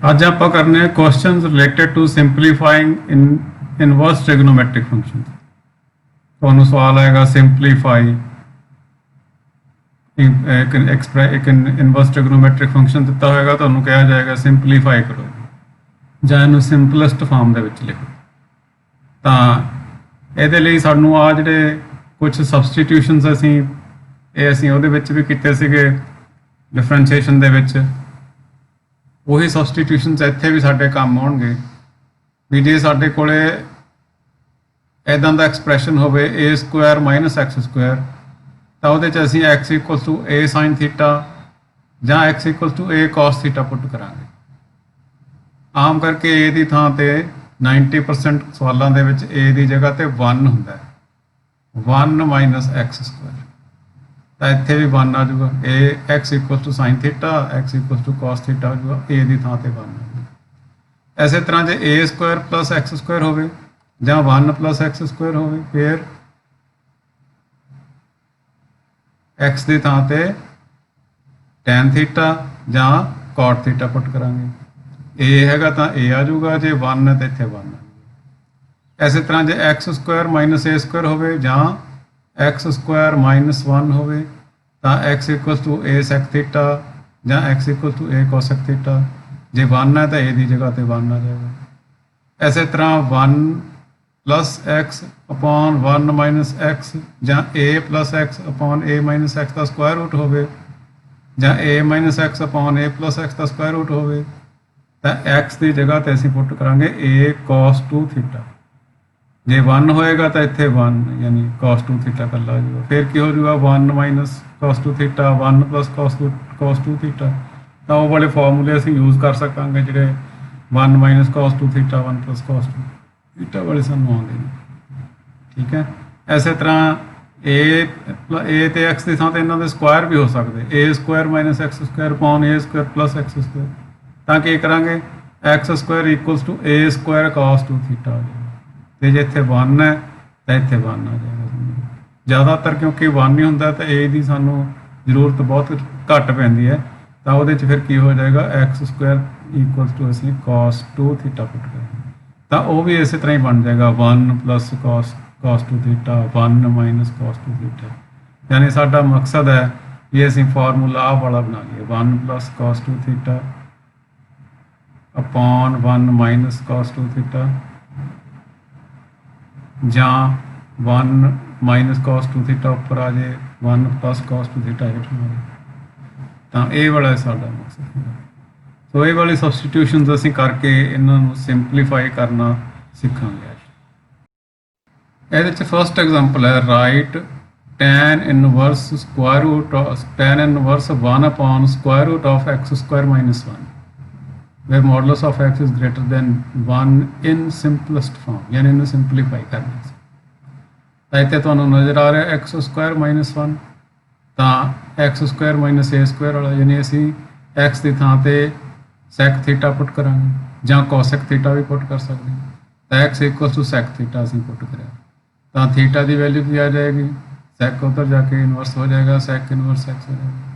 ਅੱਜ ਆਪਾਂ ਕਰਨੇ questions related to simplifying inverse trigonometric function. ਤੁਹਾਨੂੰ ਸਵਾਲ ਆਏਗਾ ਸਿੰਪਲੀਫਾਈ ਇੱਕ ਇਨਵਰਸ ਟ੍ਰਿਗਨੋਮੈਟ੍ਰਿਕ ਫੰਕਸ਼ਨ ਦਿੱਤਾ ਹੋਏਗਾ, ਤੁਹਾਨੂੰ ਕਿਹਾ ਜਾਏਗਾ ਸਿੰਪਲੀਫਾਈ ਕਰੋ ਜਾਂ ਇਹਨੂੰ ਸਿੰਪਲੈਸਟ ਫਾਰਮ ਦੇ ਵਿੱਚ ਲਿਖੋ। ਤਾਂ ਇਹਦੇ ਲਈ ਸਾਨੂੰ ਆ ਜਿਹੜੇ ਕੁਝ ਸਬਸਟੀਟਿਊਸ਼ਨਸ ਅਸੀਂ ਉਹਦੇ ਵਿੱਚ ਵੀ ਕੀਤੇ ਸੀਗੇ ਡਿਫਰੈਂਸ਼ੀਏਸ਼ਨ ਦੇ ਵਿੱਚ, ਉਹੀ ਸਬਸਟੀਟਿਊਸ਼ਨਸ ਇੱਥੇ ਵੀ ਸਾਡੇ ਕੰਮ ਆਉਣਗੇ। ਵੀ ਜੇ ਸਾਡੇ ਕੋਲੇ ਇੱਦਾਂ ਦਾ ਐਕਸਪ੍ਰੈਸ਼ਨ ਹੋਵੇ a² - x² ਤਾਂ ਉਹਦੇ 'ਚ ਅਸੀਂ x = a sin θ ਜਾਂ x = a cos θ ਪੁੱਟ ਕਰਾਂਗੇ। ਆਮ ਕਰਕੇ a ਦੀ ਥਾਂ ਤੇ 90% ਸਵਾਲਾਂ ਦੇ ਵਿੱਚ a ਦੀ ਜਗ੍ਹਾ ਤੇ 1 ਹੁੰਦਾ ਹੈ, 1 - x²। ਤਾਂ ਇੱਥੇ ਵੀ 1 ਆ ਜਾਊਗਾ, x = sin θ x = cos θ ਆ ਜਾਊਗਾ, a ਦੀ ਥਾਂ ਤੇ 1 ਆ ਜਾਊਗਾ। ਇਸੇ ਤਰ੍ਹਾਂ ਜੇ a² + x² ਹੋਵੇ ਜਾਂ 1 + x² ਹੋਵੇ, ਫਿਰ x ਦੀ ਥਾਂ ਤੇ tan θ ਜਾਂ cot θ ਪੁੱਟ ਕਰਾਂਗੇ। a ਹੈਗਾ ਤਾਂ a ਆ ਜਾਊਗਾ, ਜੇ 1 ਹੈ ਤਾਂ ਇੱਥੇ 1 ਆ ਜਾਊਗਾ। ਇਸੇ ਤਰ੍ਹਾਂ ਜੇ x² - a² ਹੋਵੇ ਜਾਂ x² - 1 ਹੋਵੇ ਤਾਂ x = a sec θ ਜਾਂ x = a cosec θ। ਜੇ 1 ਹੈ ਤਾਂ a ਦੀ ਜਗ੍ਹਾ ਤੇ 1 ਆ ਜਾਏਗਾ। ਇਸੇ ਤਰ੍ਹਾਂ 1 + x / 1 - x ਜਾਂ a + x / a - x ਦਾ ਸਕੁਆਇਰ ਰੂਟ ਹੋਵੇ ਜਾਂ a - x / a + x ਦਾ ਸਕੁਆਇਰ ਰੂਟ ਹੋਵੇ ਤਾਂ x ਦੀ ਜਗ੍ਹਾ ਤੇ ਅਸੀਂ ਪੁੱਟ ਕਰਾਂਗੇ a cos 2 θ। ਜੇ 1 ਹੋਏਗਾ ਤਾਂ ਇੱਥੇ 1 ਯਾਨੀ cos 2 θ ਇਕੱਲਾ ਆ ਜਾਊਗਾ। ਫਿਰ ਕੀ ਹੋ ਜਾਊਗਾ 1 - cos 2 θ 1 + cos 2 θ। ਤਾਂ ਉਹ ਵਾਲੇ ਫਾਰਮੂਲੇ ਅਸੀਂ ਯੂਜ਼ ਕਰ ਸਕਾਂਗੇ ਜਿਹੜੇ 1 - cos 2 θ 1 + cos 2 θ ਵਾਲੇ ਸਾਨੂੰ ਆਉਂਦੇ ਨੇ। ਠੀਕ ਹੈ, ਇਸੇ ਤਰ੍ਹਾਂ a ਤੇ x ਦੀ ਥਾਂ ਤੇ ਇਹਨਾਂ ਦੇ ਸਕੁਆਇਰ ਵੀ ਹੋ ਸਕਦੇ, a² - x² / a² + x²। ਤਾਂ ਕੀ ਕਰਾਂਗੇ x² = a² cos 2 θ ਆ ਜਾਏਗਾ। ਤੇ ਜੇ ਇੱਥੇ 1 ਹੈ ਤਾਂ ਇੱਥੇ 1 ਆ ਜਾਏਗਾ। ਜ਼ਿਆਦਾਤਰ ਕਿਉਂਕਿ 1 ਹੀ ਹੁੰਦਾ ਤਾਂ a ਦੀ ਸਾਨੂੰ ਜ਼ਰੂਰਤ ਬਹੁਤ ਘੱਟ ਪੈਂਦੀ ਹੈ, ਤਾਂ ਉਹਦੇ 'ਚ ਫਿਰ ਕੀ ਹੋ ਜਾਏਗਾ x² = ਅਸੀਂ cos 2 θ ਪੁੱਟ ਕਰਾਂਗੇ ਤਾਂ ਉਹ ਵੀ ਇਸੇ ਤਰ੍ਹਾਂ ਹੀ ਬਣ ਜਾਏਗਾ 1 + cos 2 θ 1 - cos 2 θ। ਯਾਨੀ ਸਾਡਾ ਮਕਸਦ ਹੈ ਵੀ ਅਸੀਂ ਫਾਰਮੂਲਾ ਆਹ ਵਾਲਾ ਬਣਾ ਲਈਏ 1 + cos 2 θ / 1 - cos 2 θ ਜਾਂ 1 - cos 2 θ ਉੱਪਰ ਆ ਜਾਏ 1 + cos 2 θ ਹੇਠ ਆ ਜਾਏ। ਤਾਂ ਇਹ ਵਾਲਾ ਸਾਡਾ ਮਕਸਦ ਹੈ। ਸੋ ਇਹ ਵਾਲੀ ਸਬਸਟੀਟਿਊਸ਼ਨਸ ਅਸੀਂ ਕਰਕੇ ਇਹਨਾਂ ਨੂੰ ਸਿੰਪਲੀਫਾਈ ਕਰਨਾ ਸਿੱਖਾਂਗੇ। ਇਹਦੇ 'ਚ ਫਸਟ ਐਗਜ਼ਾਮਪਲ ਹੈ right tan inverse square root tan inverse 1 upon square root of x² - 1 where modulus of x is greater than 1 in simplest form, यानी इन्हें सिंपलीफाई करना है। ਤਾਂ ਇੱਥੇ ਤੁਹਾਨੂੰ ਨਜ਼ਰ ਆ ਰਿਹਾ x² - 1 ਤਾਂ x² - a² ਵਾਲਾ, ਯਾਨੀ ਅਸੀਂ x ਦੀ ਥਾਂ ਤੇ sec θ ਪੁੱਟ ਕਰਾਂਗੇ ਜਾਂ cosec θ ਵੀ ਪੁੱਟ ਕਰ ਸਕਦੇ ਹਾਂ। ਤਾਂ x = sec θ ਅਸੀਂ ਪੁੱਟ ਕਰਿਆ ਤਾਂ θ ਦੀ ਵੈਲਿਊ ਕੀ ਆ ਜਾਏਗੀ, sec ਉੱਧਰ ਜਾ ਕੇ ਇਨਵਰਸ ਹੋ ਜਾਏਗਾ, sec ਇਨਵਰਸ x ਹੋ ਜਾਏਗਾ।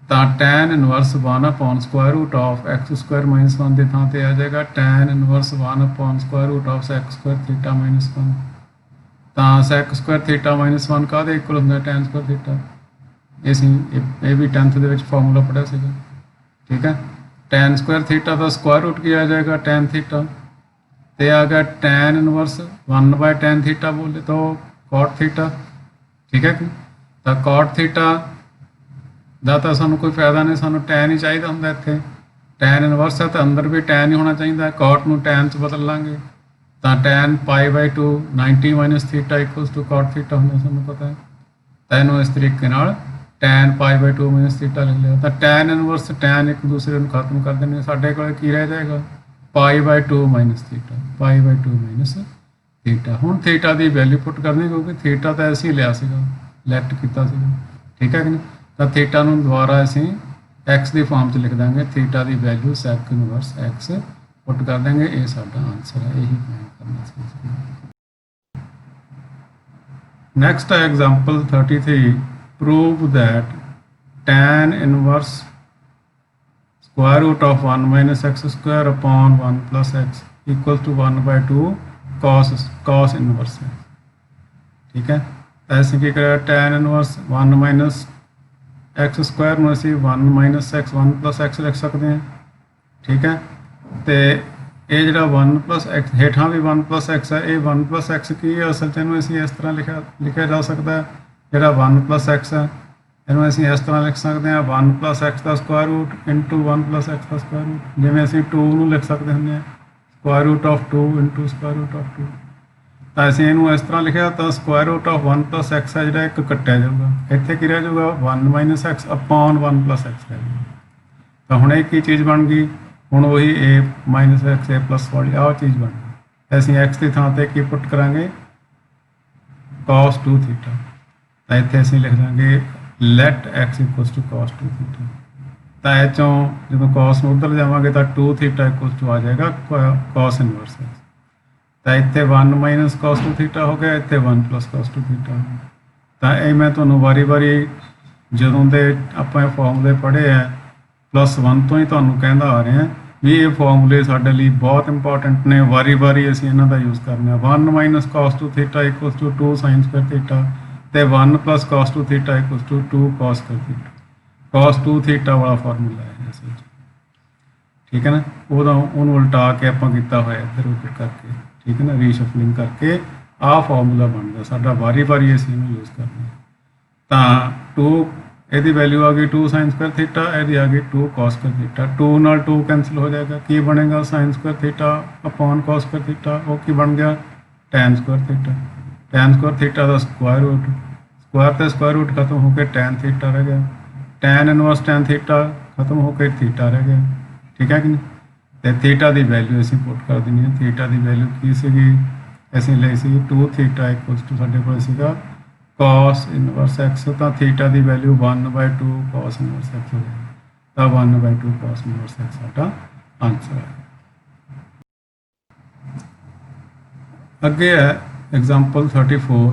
ਤਾਂ tan inverse 1 upon square root of x² - 1 ਦੀ ਥਾਂ ਤੇ ਆ ਜਾਏਗਾ tan inverse 1 upon square root of sec² θ - 1। ਤਾਂ sec² θ - 1 ਕਾਹਦੇ ਇਕੁਅਲ ਹੁੰਦਾ tan² θ। ਇਹ ਵੀ 10th ਦੇ ਵਿੱਚ ਫਾਰਮੂਲਾ ਪੜ੍ਹਿਆ ਸੀਗਾ। ਠੀਕ ਹੈ, tan² θ ਦਾ ਸਕੁਆਇਰ ਰੂਟ ਕੀ ਆ ਜਾਏਗਾ tan θ ਤੇ ਆ ਗਿਆ tan ਇਨਵਰਸ 1/tan θ ਬੋਲੇ ਤਾਂ cot θ। ਠੀਕ ਹੈ ਕਿ ਤਾਂ cot θ ਦਾ ਤਾਂ ਸਾਨੂੰ ਕੋਈ ਫਾਇਦਾ ਨਹੀਂ, ਸਾਨੂੰ tan ਹੀ ਚਾਹੀਦਾ ਹੁੰਦਾ। ਇੱਥੇ tan ਇਨਵਰਸ ਹੈ ਤਾਂ ਅੰਦਰ ਵੀ tan ਹੀ ਹੋਣਾ ਚਾਹੀਦਾ। cot ਨੂੰ tan 'ਚ ਬਦਲ ਲਾਂਗੇ ਤਾਂ tan π/2 90 - θ = cot θ ਹੁੰਦਾ, ਸਾਨੂੰ ਪਤਾ ਹੈ। ਤਾਂ ਇਹਨੂੰ ਇਸ ਤਰੀਕੇ ਨਾਲ tan π/2 - θ ਲਿਖ ਲਿਆ। ਤਾਂ tan ਇਨਵਰਸ tan ਇੱਕ ਦੂਸਰੇ ਨੂੰ ਖਤਮ ਕਰ ਦੇਣਗੇ, ਸਾਡੇ ਕੋਲ ਕੀ ਰਹਿ ਜਾਏਗਾ π/2 - θ π/2 - θ। ਹੁਣ θ ਦੀ ਵੈਲਿਊ ਪੁੱਟ ਕਰਨੀ ਕਿਉਂਕਿ θ ਤਾਂ ਅਸੀਂ ਲਿਆ ਸੀਗਾ, ਲੈਫਟ ਕੀਤਾ ਸੀਗਾ। ਠੀਕ ਹੈ ਕਿ ਨਹੀਂ, ਤਾਂ θ ਨੂੰ ਦੁਬਾਰਾ ਅਸੀਂ x ਦੀ ਫਾਰਮ 'ਚ ਲਿਖ ਦਾਂਗੇ। θ ਦੀ value sec inverse x put कर देंगे, ये साडा आंसर है, यही फाइंड करना सी। नेक्स्ट है example 33, prove that tan inverse square root of 1 minus X square upon 1 plus X equal to 1/2 cos inverse है। ठीक है, ऐसे की करें tan inverse 1 minus X square में असी 1 माइनस एक्स 1 प्लस एक्स लिख सकते हैं। ठीक है, तो ये जो 1 प्लस एक्स हेठा भी 1 प्लस एक्स है, ये 1 प्लस एक्स की है असल च इनू इस तरह लिखा जा सकता है, जो 1 प्लस एक्स है इनू असी इस तरह लिख सकते हैं 1 प्लस एक्स का square root into 1 plus X का स्क्वायर रूट, जिमें असी 2 नू लिख सकते हैं square root of 2 into square root of 2। तो असी इनू इस तरह लिखा तो square root of 1 plus X है जो एक कट्टिया जाऊगा, इतने की रह जाऊगा 1 minus X upon 1 plus X रह जाऊगा। तो हुण एक ही चीज़ बन गई, हुण वही ए माइनस एक्स ए प्लस वाली आह चीज़ बन गई। असीं एक्स की थां ते की पुट करांगे cos 2 थीटा, तो इत्थे असीं लिख देंगे let X equals to cos 2 theta. तो ये चों जो cos में उधर जावांगे तो 2 थीटा इक्वल्स टू आ जाएगा cos इनवर्स एक्स। तो इत्थे 1 माइनस cos 2 थीटा हो गया, इत्थे 1 प्लस cos 2 थीटा हो गया। तो ये मैं तुहानूं वारी वारी जदों दे आपां फॉर्मूले पढ़े है +1 तो ही तुहानूं कहंदा आ रहे हैं भी ये फॉर्मूले साडे लई बहुत इंपॉर्टेंट ने, वारी वारी असीं इन्हां दा यूज़ करना। 1 minus cos 2 theta equals to 2 sin square theta, तो 1 plus cos 2 theta equals to 2 cos square theta. cos 2 theta वाला फॉर्मूला है असल च। ठीक है ना, उन्होंने उल्टा के आपां कीता होया इधर उधर करके, ठीक है ना, रीशफलिंग करके आ फॉर्मूला बन गया साडा, वारी वारी असीं इहनूं यूज़ करना। तो 2 यदि वैल्यू आ गई 2 sin स्क्वायर थीटा, यदि आ गई 2 cos स्क्वायर थीटा, 2 नाल 2 कैंसिल हो जाएगा, की बनेगा sin square theta upon cos square theta, वो की बन गया tan square theta. tan square theta का स्क्वायर रूट, स्क्वायर तो स्क्वायर रूट खत्म होकर tan थीटा रह गया, tan इनवर्स tan थीटा खत्म होकर थीटा रह गया। ठीक है कि नहीं, तो थीटा की वैल्यू असीं पुट कर देनी है। थीटा की वैल्यू की सीगी, असीं लई सी 2 थीटा इक्वल्स टू साडे कोल सीगा cos इनवर्स एक्स, तो थीटा की वैल्यू 1/2 cos इनवर्स एक्स हो जाएगी, तो 1/2 cos इनवर्स एक्स साडा आंसर है। अगे है example 34,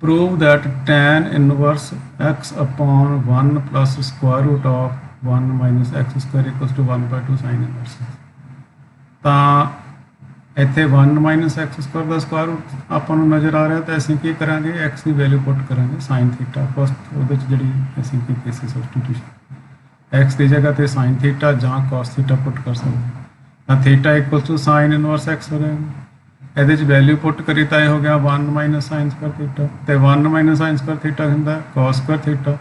prove that tan inverse X upon 1 plus square root of 1 minus X square equals to 1/2 sin inverse X. तो इत्थे 1 माइनस एक्स स्क्वायर का स्क्वायर रूट आपां नूं नज़र आ रहा, तो असीं की करांगे एक्स की वैल्यू पुट करांगे sin थीटा, फस्ट उहदे च जिहड़ी असीं कीती सी सबस्टिट्यूशन, एक्स की जगह ते sin थीटा जां cos थीटा पुट कर सकते, तो theta equals to sin inverse X हो जाएगा। ਇਹਦੇ 'ਚ वैल्यू पुट करी तो हो गया 1 माइनस sin स्क्वायर थीटा, तो 1 माइनस sin स्क्वायर थीटा होंदा cos स्क्वायर थीटा,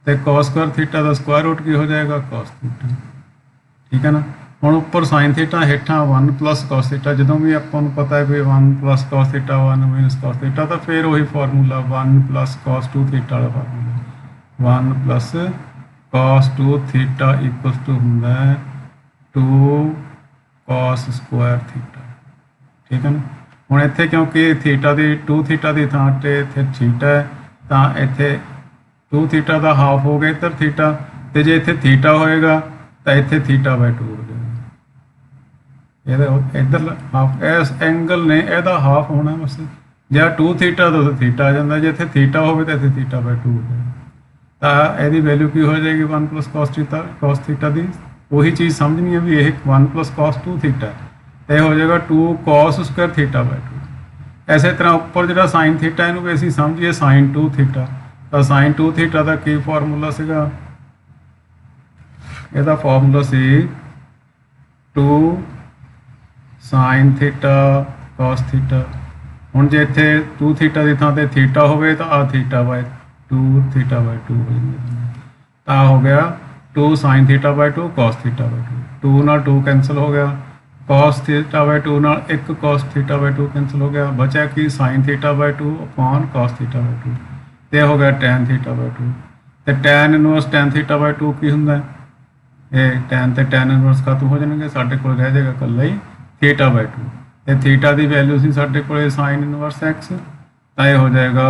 तो cos स्क्वायर थीटा का स्क्वायर रूट की हो जाएगा cos थीटा। ठीक है ना, हुण उपर sin थीटा हेठा 1 प्लस cos थीटा, जो भी आपां नूं पता है भी 1 plus cos theta 1 minus cos theta, तो फिर वही फॉर्मूला 1 प्लस cos 2 थीटा वाला formula 1 plus cos 2 theta equals to होंदा 2 cos स्क्वायर थीटा। ठीक है ना, हुण इत्थे क्योंकि थीटा की 2 थीटा की थां ते इत्थे थीटा है, तो इत्थे 2 थीटा का हाफ हो गया इधर थीटा, तो जे इत्थे थीटा होएगा तो इत्थे θ/2 हो जाएगा। इधर हाफ इस एंगल ने यदा हाफ होना बस, जो 2 थीटा तो थीटा आ जाता, जो इत्थे थीटा हो तो इत्थे θ/2 हो जाएगा। तो यदी वैल्यू की हो जाएगी 1 प्लस cos थीटा की, वही चीज़ समझनी है भी ये 1 प्लस cos 2 थीटा है, तो हो जाएगा 2 cos स्क्वायर θ/2। इस तरह उपर जो sin थीटा इनू भी असीं समझिए sin 2 थीटा, तो sin 2 थीटा का की फॉर्मूला सीगा, ਇਹਦਾ ਫਾਰਮੂਲਾ ਸੀ 2 sin थीटा cos थीटा। ਹੁਣ ਜੇ ਇੱਥੇ 2 थीटा ਦੀ ਥਾਂ ਤੇ थीटा ਹੋਵੇ ਤਾਂ ਆ θ/2 θ/2 ਹੋ ਜਾਂਦਾ, ਤਾਂ ਹੋ ਗਿਆ 2 sin θ/2 cos θ/2, 2 ਨਾਲ 2 कैंसिल हो गया, cos θ/2 ਨਾਲ 1 cos θ/2 कैंसिल हो गया, बचा कि sin θ/2 अपॉन cos θ/2, ਤੇ ਹੋ ਗਿਆ tan θ/2। ਤੇ tan इनवर्स tan θ/2 की ਹੁੰਦਾ ये tan ਤੇ tan इनवर्स खत्म हो जाएंगे, साढ़े को रह जाएगा कल्ला ही θ/2, ਤੇ थीटा की वैल्यू सी साढ़े को sin इनवर्स एक्स, तो यह हो जाएगा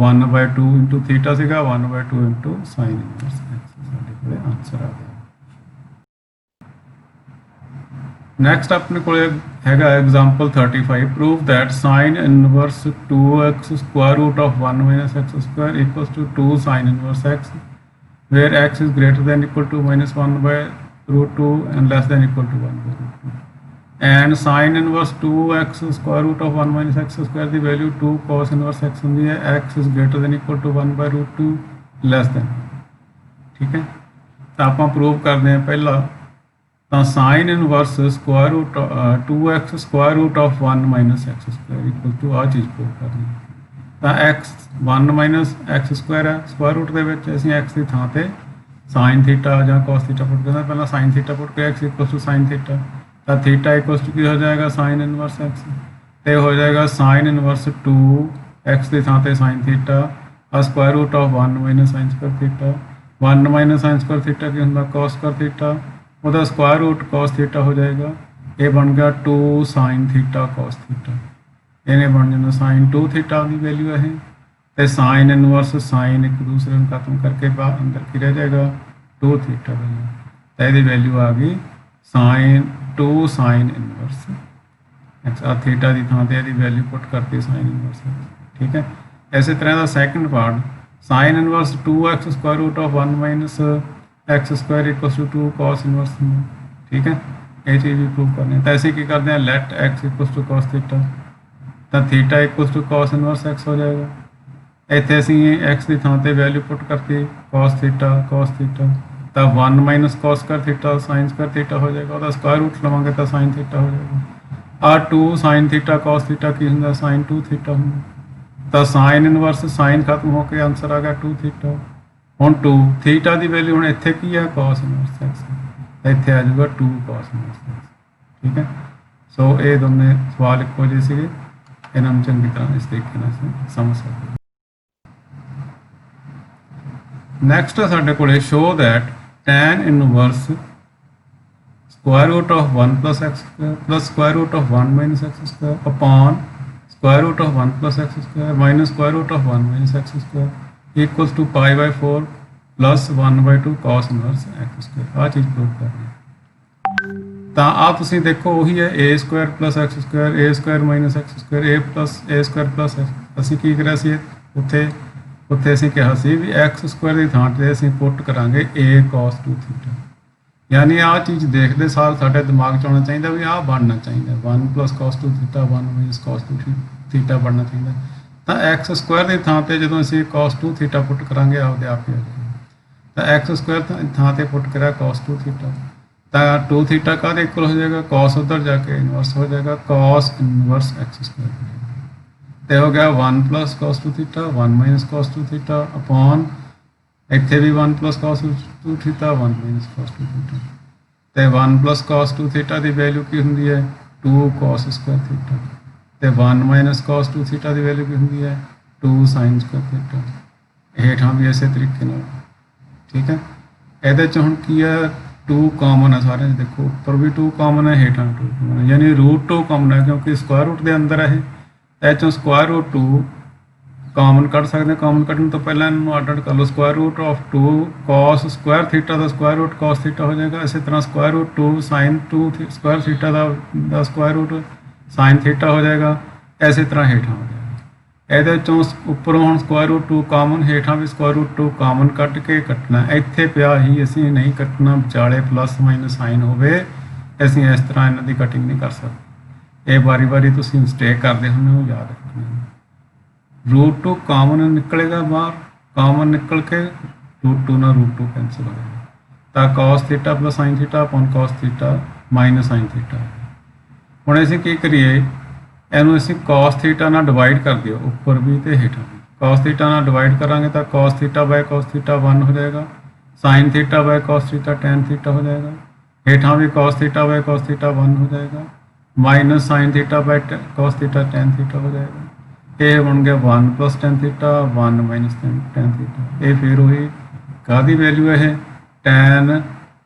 1/2 इंटू थीटा सीगा 1/2 इंटू sin इनवर्स एक्स, साढ़े को आंसर आ गया। ਨੈਕਸਟ ਆਪਣੇ ਕੋਲ ਹੈਗਾ example 35 prove that sin inverse 2x square root of 1 minus x square equals to 2 sin inverse x where x is greater than equal to minus 1 by root 2 and less than equal to 1 by root 2 and sin inverse 2x square root of 1 minus x square the value 2 cos inverse x ਹੁੰਦੀ ਹੈ x is greater than equal to 1 by root 2 less than ਠੀਕ ਹੈ ਤਾਂ ਆਪਾਂ prove ਕਰਦੇ ਹਾਂ ਪਹਿਲਾ ਤਾਂ sin inverse square root 2x square root of 1 minus x square equal to ਆਹ ਚੀਜ਼ ਪ੍ਰੂਵ ਕਰਨੀ ਤਾਂ x 1 ਮਾਈਨਸ x ਸਕੁਆਇਰ ਹੈ ਸਕੁਆਇਰ ਰੂਟ ਦੇ ਵਿੱਚ ਅਸੀਂ x ਦੀ ਥਾਂ ਤੇ sin ਥੀਟਾ ਜਾਂ cos ਥੀਟਾ ਪੁੱਟ ਕਰਨਾ ਪਹਿਲਾਂ sin ਥੀਟਾ ਪੁੱਟ ਕੇ x equal to sin theta ਤਾਂ ਥੀਟਾ ਇਕੁਅਲ ਟੂ ਕੀ ਹੋ ਜਾਏਗਾ sin ਇਨਵਰਸ x ਤੇ ਹੋ ਜਾਏਗਾ sin ਇਨਵਰਸ 2x ਦੀ ਥਾਂ ਤੇ sin ਥੀਟਾ ਆ square root of 1 minus sin square theta 1 minus sin square theta ਕੀ ਹੁੰਦਾ cos ਸਕੁਆਇਰ ਥੀਟਾ ਉਹਦਾ ਸਕੁਆਇਰ ਰੂਟ cos ਥੀਟਾ ਹੋ ਜਾਏਗਾ ਇਹ ਬਣ ਗਿਆ 2 sin ਥੀਟਾ cos ਥੀਟਾ ਇਹਨੇ ਬਣ ਜਾਣਾ sin 2 ਥੀਟਾ ਦੀ ਵੈਲਿਊ ਇਹ ਤੇ sin ਇਨਵਰਸ sin ਇੱਕ ਦੂਸਰੇ ਨੂੰ ਖਤਮ ਕਰਕੇ ਬਾਹਰ ਅੰਦਰ ਕੀ ਰਹਿ ਜਾਏਗਾ 2 ਥੀਟਾ ਵੈਲਿਊ ਤਾਂ ਇਹਦੀ ਵੈਲਿਊ ਆ ਗਈ sin 2 sin ਇਨਵਰਸ x ਆ ਥੀਟਾ ਦੀ ਥਾਂ ਤੇ ਇਹਦੀ ਵੈਲਿਊ ਪੁੱਟ ਕਰਤੀ sin ਇਨਵਰਸ ਠੀਕ ਹੈ ਇਸੇ ਤਰ੍ਹਾਂ ਦਾ second part sin inverse 2x square root of 1 minus x square equals to 2 cos inverse ठीक है ये चीज़ भी प्रूव करनी है तो ऐसे की करते हैं let x equals to cos theta तो theta equals to cos inverse x हो जाएगा इतने असी x की थां ते वैल्यू पुट करती cos थीटा तो 1 minus cos square theta sin square theta हो जाएगा और स्क्वायर रूट लवेंगे तो sin थीटा हो जाएगा आ 2 sin थीटा cos थीटा की होंगे sin 2 थीटा होंगे तो sin इनवर्स sin खत्म होकर आंसर आ गया 2 थीटा ਹੁਣ 2 ਥੀਟਾ ਦੀ ਵੈਲਿਊ ਹੁਣ ਇੱਥੇ ਕੀ ਹੈ cos ਇਨਵਰਸ x ਇੱਥੇ ਆ ਜਾਊਗਾ 2 cos ਇਨਵਰਸ x ਠੀਕ ਹੈ ਸੋ ਇਹ ਦੋਨੇ ਸਵਾਲ ਇੱਕੋ ਜਿਹੇ ਸੀਗੇ ਇਹਨਾਂ ਨੂੰ ਚੰਗੀ ਤਰ੍ਹਾਂ ਇਸ ਤਰੀਕੇ ਨਾਲ ਸਮਝ ਸਕਦੇ ਨੈਕਸਟ ਸਾਡੇ ਕੋਲੇ show that tan inverse square root of 1 plus x square plus square root of 1 minus x square upon square root of 1 plus x square minus square root of 1 minus x square equals to pi by 4 plus 1 by 2 cos inverse x square ਆ ਚੀਜ਼ prove ਕਰਨੀ ਤਾਂ ਆ ਤੁਸੀਂ ਦੇਖੋ ਉਹੀ ਹੈ a square plus x square a square minus x square a plus a square plus x ਅਸੀਂ ਕੀ ਕਰਿਆ ਸੀ ਉੱਥੇ ਅਸੀਂ ਕਿਹਾ ਸੀ ਵੀ x square ਦੀ ਥਾਂ ਤੇ ਅਸੀਂ ਪੁੱਟ ਕਰਾਂਗੇ a cos 2 ਥੀਟਾ ਯਾਨੀ ਆ ਚੀਜ਼ ਦੇਖਦੇ ਸਾਰ ਸਾਡੇ ਦਿਮਾਗ 'ਚ ਆਉਣਾ ਚਾਹੀਦਾ ਵੀ ਆਹ ਬਣਨਾ ਚਾਹੀਦਾ 1 plus cos 2 theta 1 minus cos 2 theta ਬਣਨਾ ਚਾਹੀਦਾ ਤਾਂ x ਸਕੁਆਇਰ ਦੀ ਥਾਂ ਤੇ ਜਦੋਂ ਅਸੀਂ cos 2 ਥੀਟਾ ਪੁੱਟ ਕਰਾਂਗੇ ਆਪਦੇ ਆਪ ਹੀ ਆ ਜਾਏਗਾ ਤਾਂ x ਸਕੁਆਇਰ ਥਾਂ ਤੇ ਪੁੱਟ ਕਰਿਆ cos 2 ਥੀਟਾ ਤਾਂ 2 ਥੀਟਾ ਕਾਹਦੇ ਇਕੁਅਲ ਹੋ ਜਾਏਗਾ cos ਉਧਰ ਜਾ ਕੇ ਇਨਵਰਸ ਹੋ ਜਾਏਗਾ cos ਇਨਵਰਸ x ਸਕੁਆਇਰ ਤੇ ਹੋ ਗਿਆ 1 plus cos 2 theta 1 minus cos 2 theta upon ਇੱਥੇ ਵੀ 1 plus cos 2 theta 1 minus cos 2 theta ਤੇ 1 plus cos 2 ਥੀਟਾ ਦੀ ਵੈਲਿਊ ਕੀ ਹੁੰਦੀ ਹੈ 2 cos ਸਕੁਆਇਰ ਥੀਟਾ ਤੇ 1 ਮਾਈਨਸ cos 2 ਥੀਟਾ ਦੀ ਵੈਲਿਊ ਕੀ ਹੁੰਦੀ ਹੈ 2 sin ਸਕੁਆਇਰ ਥੀਟਾ ਹੇਠਾਂ ਵੀ ਇਸੇ ਤਰੀਕੇ ਨਾਲ ਠੀਕ ਹੈ ਇਹਦੇ 'ਚ ਹੁਣ ਕੀ ਹੈ 2 ਕਾਮਨ ਹੈ ਸਾਰਿਆਂ 'ਚ ਦੇਖੋ ਉੱਪਰ ਵੀ 2 ਕਾਮਨ ਹੈ ਹੇਠਾਂ 2 ਕਾਮਨ ਹੈ ਯਾਨੀ ਰੂਟ 2 ਕਾਮਨ ਹੈ ਕਿਉਂਕਿ ਸਕੁਆਇਰ ਰੂਟ ਦੇ ਅੰਦਰ ਹੈ ਇਹ 'ਚੋਂ ਸਕੁਆਇਰ ਰੂਟ 2 ਕਾਮਨ ਕੱਢ ਸਕਦੇ ਕਾਮਨ ਕੱਢਣ ਤੋਂ ਪਹਿਲਾਂ ਇਹਨੂੰ ਅੱਡ ਕਰ ਲਓ square root of 2 cos square theta ਦਾ ਸਕੁਆਇਰ ਰੂਟ cos ਥੀਟਾ ਹੋ ਜਾਏਗਾ ਇਸੇ ਤਰ੍ਹਾਂ square root 2 sin 2 square theta ਦਾ ਸਕੁਆਇਰ ਰੂਟ sin ਥੀਟਾ ਹੋ ਜਾਏਗਾ ਇਸੇ ਤਰ੍ਹਾਂ ਹੇਠਾਂ ਹੋ ਜਾਏਗਾ ਇਹਦੇ ਚੋਂ ਉੱਪਰੋਂ ਹੁਣ ਸਕੁਆਇਰ ਰੂਟ 2 ਕਾਮਨ ਹੇਠਾਂ ਵੀ ਸਕੁਆਇਰ ਰੂਟ 2 ਕਾਮਨ ਕੱਢ ਕੇ ਕੱਟਣਾ ਇੱਥੇ ਪਿਆ ਹੀ ਅਸੀਂ ਨਹੀਂ ਕੱਟਣਾ ਵਿਚਾਲੇ ਪਲੱਸ ਮਾਈਨਸ ਸਾਈਨ ਹੋਵੇ ਅਸੀਂ ਇਸ ਤਰ੍ਹਾਂ ਇਹਨਾਂ ਦੀ ਕਟਿੰਗ ਨਹੀਂ ਕਰ ਸਕਦੇ ਇਹ ਵਾਰੀ ਤੁਸੀਂ ਮਿਸਟੇਕ ਕਰਦੇ ਹੁੰਦੇ ਹੋ ਯਾਦ ਰੱਖਣਾ रूट 2 कामन निकलेगा बाहर कामन निकल के रूट 2 ना रूट 2 कैंसिल हो जाएगा तो cos theta plus sin theta upon cos theta minus sin theta ਹੁਣ ਅਸੀਂ ਕੀ ਕਰੀਏ ਇਹਨੂੰ ਅਸੀਂ cos थीटा ਨਾਲ ਡਿਵਾਈਡ ਕਰ ਦਿਓ ਉੱਪਰ ਵੀ ਤੇ ਹੇਠਾਂ ਵੀ cos थीटा ਨਾਲ ਡਿਵਾਈਡ ਕਰਾਂਗੇ ਤਾਂ cos theta by cos theta 1 ਹੋ ਜਾਏਗਾ sin theta by cos theta tan theta हो जाएगा हेठा भी cos theta by cos theta 1 हो जाएगा minus sin theta by cos theta tan theta हो जाएगा ये बन गया 1 plus tan theta 1 minus tan theta ये फिर वही कादी वैल्यू है tan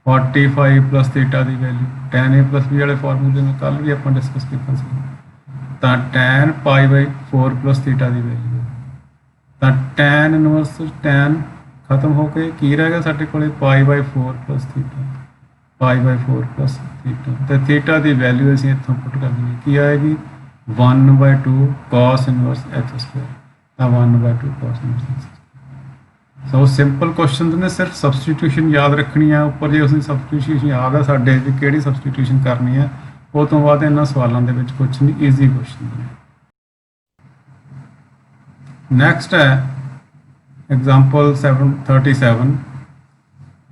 45 प्लस थीटा की value tan a plus b वाले फॉर्मूले में कल भी आप डिस्कस किया तो tan pi by 4 plus theta की वैल्यू तो tan इनवर्स tan खत्म होकर की रहेगा साढ़े को pi by 4 plus theta π/4 plus theta तो थीटा की वैल्यू असीं इत्थों पुट कर देंगे की आएगी 1/2 cos इनवर्स x स्क्वायर तो 1/2 cos inverse x square. So simple question ने सिर्फ सबसटीट्यूशन याद रखनी है उपर जो असीं सबसटीट्यूशन याद है साडे भी किहड़ी सबसटीट्यूशन करनी है वो तो बाद इन्हां सवालों के विच कुछ नहीं ईजी क्वेश्चन ने। नेक्स्ट है example 737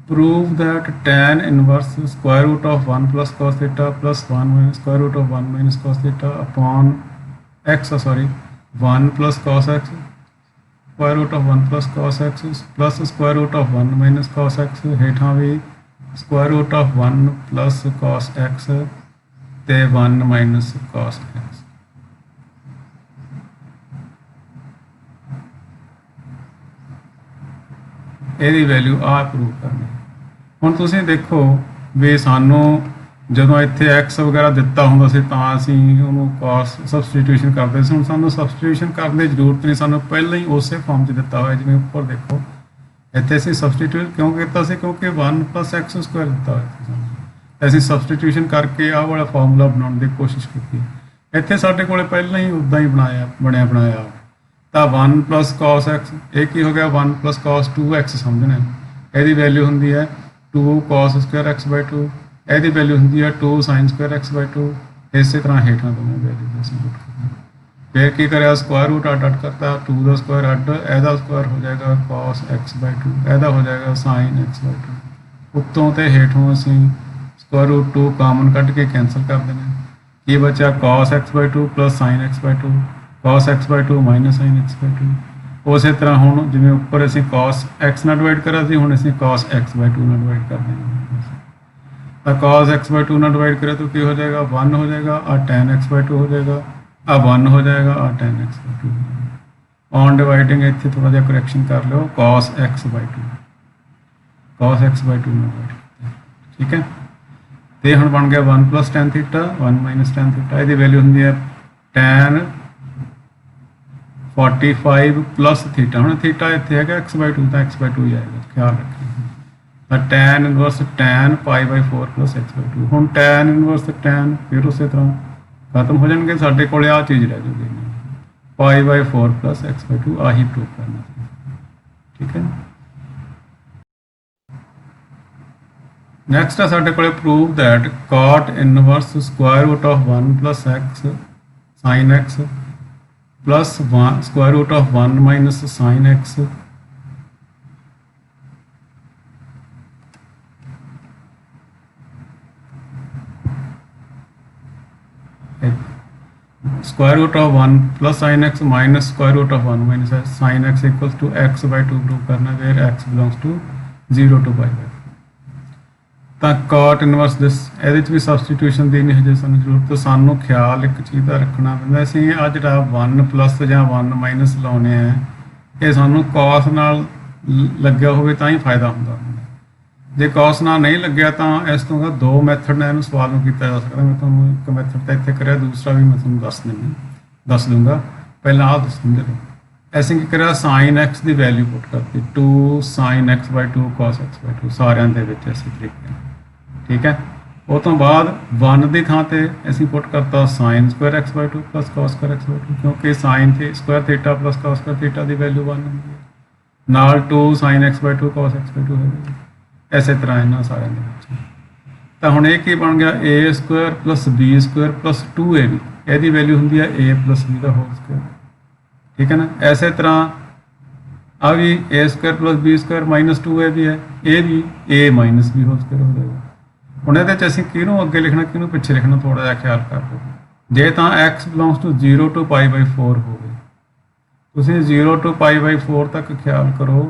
prove that tan inverse square root of 1 plus cos theta plus 1 minus square root of 1 minus cos theta upon 1 plus cos x square root of 1 plus cos x plus square root of 1 minus cos x हेठां भी square root of 1 plus cos x ते 1 minus cos x। ਇਹਦੀ value ਆ prove ਕਰਨੀ। ਹੁਣ ਤੁਸੀਂ ਦੇਖੋ ਵੀ ਸਾਨੂੰ ਜਦੋਂ ਇੱਥੇ x ਵਗੈਰਾ ਦਿੱਤਾ ਹੁੰਦਾ ਸੀ ਤਾਂ ਅਸੀਂ ਉਹਨੂੰ cos ਸਬਸਟੀਟਿਊਸ਼ਨ ਕਰਦੇ ਸੀ। ਹੁਣ ਸਾਨੂੰ ਸਬਸਟੀਟਿਊਸ਼ਨ ਕਰਨ ਦੀ ਜ਼ਰੂਰਤ ਨਹੀਂ, ਸਾਨੂੰ ਪਹਿਲਾਂ ਹੀ ਉਸੇ ਫਾਰਮ 'ਚ ਦਿੱਤਾ ਹੋਇਆ ਜਿਵੇਂ ਉੱਪਰ ਦੇਖੋ ਇੱਥੇ ਅਸੀਂ ਸਬਸਟੀਟਿਊਟ ਕਿਉਂ ਕੀਤਾ ਸੀ ਕਿਉਂਕਿ 1 + x² ਦਿੱਤਾ ਹੋਇਆ ਸੀ ਸਾਨੂੰ। ਅਸੀਂ ਸਬਸਟੀਟਿਊਸ਼ਨ ਕਰਕੇ ਆਹ ਵਾਲਾ ਫਾਰਮੂਲਾ ਬਣਾਉਣ ਦੀ ਕੋਸ਼ਿਸ਼ ਕੀਤੀ। ਇੱਥੇ ਸਾਡੇ ਕੋਲ ਪਹਿਲਾਂ ਹੀ ਉੱਦਾਂ ਹੀ ਬਣਾਇਆ ਤਾਂ 1 + cos x ਇਹ ਕੀ ਹੋ ਗਿਆ 1 + cos 2x ਸਮਝਣਾ ਇਹਦੀ ਵੈਲਿਊ ਹੁੰਦੀ ਹੈ 2 cos² x/2 ਇਹਦੀ ਵੈਲਿਊ ਹੁੰਦੀ ਹੈ 2 sin² x/2। ਇਸੇ ਤਰ੍ਹਾਂ ਹੇਠਾਂ ਦੋਵੇਂ ਵੈਲਿਊ ਅਸੀਂ ਪੁੱਟ ਕਰਦੇ ਫਿਰ ਕੀ ਕਰਿਆ ਸਕੁਆਇਰ ਰੂਟ ਅੱਡ ਕਰਤਾ 2 ਦਾ ਸਕੁਆਇਰ ਅੱਡ ਇਹਦਾ ਸਕੁਆਇਰ ਹੋ ਜਾਏਗਾ cos x/2 ਇਹਦਾ ਹੋ ਜਾਏਗਾ sin x/2 ਉੱਤੋਂ ਤੇ ਹੇਠੋਂ ਅਸੀਂ ਸਕੁਆਇਰ ਰੂਟ 2 ਕਾਮਨ ਕੱਢ ਕੇ ਕੈਂਸਲ ਕਰ ਦੇਣਾ ਕੀ ਬਚਿਆ cos x/2 + sin x/2 cos x/2 - sin x/2। ਉਸੇ ਤਰ੍ਹਾਂ ਹੁਣ ਜਿਵੇਂ ਉੱਪਰ ਅਸੀਂ cos x ਨਾਲ ਡਿਵਾਈਡ ਕਰਿਆ ਸੀ ਹੁਣ ਅਸੀਂ cos x/2 ਨਾਲ ਡਿਵਾਈਡ ਕਰ ਦੇंगे ਤਾਂ cos x/2 ਨਾਲ ਡਿਵਾਈਡ ਕਰਿਆ ਤਾਂ ਕੀ ਹੋ ਜਾਏਗਾ 1 ਹੋ ਜਾਏਗਾ और tan x/2 ਹੋ ਜਾਏਗਾ ਆ 1 ਹੋ ਜਾਏਗਾ और tan x/2 ऑन डिवाइडिंग ਇੱਥੇ ਥੋੜਾ ਜਿਹਾ ਕਰੈਕਸ਼ਨ ਕਰ ਲਿਓ cos x/2 ਨਾਲ ਡਿਵਾਈਡ ਠੀਕ ਹੈ ਤੇ ਹੁਣ ਬਣ ਗਿਆ 1 + tan θ 1 - tan θ ਇਹਦੀ ਵੈਲਿਊ ਹੁੰਦੀ ਹੈ tan 45 + θ ਹੁਣ θ ਇੱਥੇ ਹੈਗਾ x/2 ਤਾਂ x/2 ਹੀ ਆਏਗਾ ਖਿਆਲ ਰੱਖਿਓ ਤਾਂ tan ਇਨਵਰਸ tan π/4 + x/2 ਹੁਣ tan ਇਨਵਰਸ tan ਫਿਰ ਉਸੇ ਤਰ੍ਹਾਂ ਖਤਮ ਹੋ ਜਾਣਗੇ ਸਾਡੇ ਕੋਲ ਆ ਚੀਜ਼ ਰਹਿ ਜੂਗੀ π/4 + x/2 ਆਹੀ ਪ੍ਰੂਵ ਕਰਨਾ ਠੀਕ ਹੈ। ਨੈਕਸਟ ਹੈ ਸਾਡੇ ਕੋਲ prove that cot inverse square root of 1 + x sin x plus 1 square root of 1 minus sin x square root of 1 plus sin x minus square root of 1 minus sin x equals to x/2 prove करना where x belongs to 0 to π/4 ਤਾਂ cot inverse ਦਿਸ ਇਹਦੇ ਵਿੱਚ ਵੀ substitution ਦੀ ਨਹੀਂ ਹਜੇ ਸਾਨੂੰ ਜ਼ਰੂਰਤ ਸਾਨੂੰ ਖਿਆਲ ਇੱਕ ਚੀਜ਼ ਦਾ ਰੱਖਣਾ ਪੈਂਦਾ ਅਸੀਂ ਆ ਜਿਹੜਾ 1 + ਜਾਂ 1 - ਲਾਉਣੇ ਆ ਇਹ ਸਾਨੂੰ cos ਨਾਲ ਲੱਗਿਆ ਹੋਵੇ ਤਾਂ ਹੀ ਫਾਇਦਾ ਹੁੰਦਾ ਜੇ cos ਨਾਲ ਨਹੀਂ ਲੱਗਿਆ ਤਾਂ ਇਸ ਤੋਂ ਬਾਅਦ ਦੋ ਮੈਥਡ ਨਾਲ ਇਹਨੂੰ ਸਵਾਲ ਨੂੰ ਕੀਤਾ ਜਾ ਸਕਦਾ ਮੈਂ ਤੁਹਾਨੂੰ ਇੱਕ ਮੈਥਡ ਤਾਂ ਇੱਥੇ ਕਰਿਆ ਦੂਸਰਾ ਵੀ ਮੈਂ ਤੁਹਾਨੂੰ ਦੱਸ ਦੂੰਗਾ ਪਹਿਲਾਂ ਆਹ ਸਮਝ ਲਓ ਅਸੀਂ ਕੀ ਕਰਿਆ sin x ਦੀ ਵੈਲਿਊ ਪੁੱਟ ਕਰਤੀ 2 sin x/2 cos x/2 ਸਾਰਿਆਂ ਦੇ ਵਿੱਚ ਇਸੇ ਤਰੀਕੇ ਨਾਲ ठीक है वो तो बाद 1 की थां ते असीं पुट करता sin² x/2 + cos² x/2 क्योंकि sin ² θ + cos² θ की वैल्यू 1 होंगी है नाल 2 sin x/2 cos x/2 है इस तरह इन्होंने सारे तो हुण ये की बन गया a² + b² + 2ab यदी वैल्यू होंगी है a + b का होल स्क्वायर ठीक है ना। इस तरह आ भी a² + b² - 2ab है ये भी a - b होल स्क्वायर हो जाएगा। ਹੁਣ ਇਹਦੇ 'ਚ ਅਸੀਂ ਕਿਹਨੂੰ ਅੱਗੇ ਲਿਖਣਾ ਕਿਹਨੂੰ ਪਿੱਛੇ ਲਿਖਣਾ ਥੋੜਾ ਜਿਹਾ ਖਿਆਲ ਕਰ ਲਓ ਜੇ ਤਾਂ x ਬਿਲੋਂਗਸ ਟੂ 0 to π/4 ਹੋਵੇ ਤੁਸੀਂ 0 to π/4 ਤੱਕ ਖਿਆਲ ਕਰੋ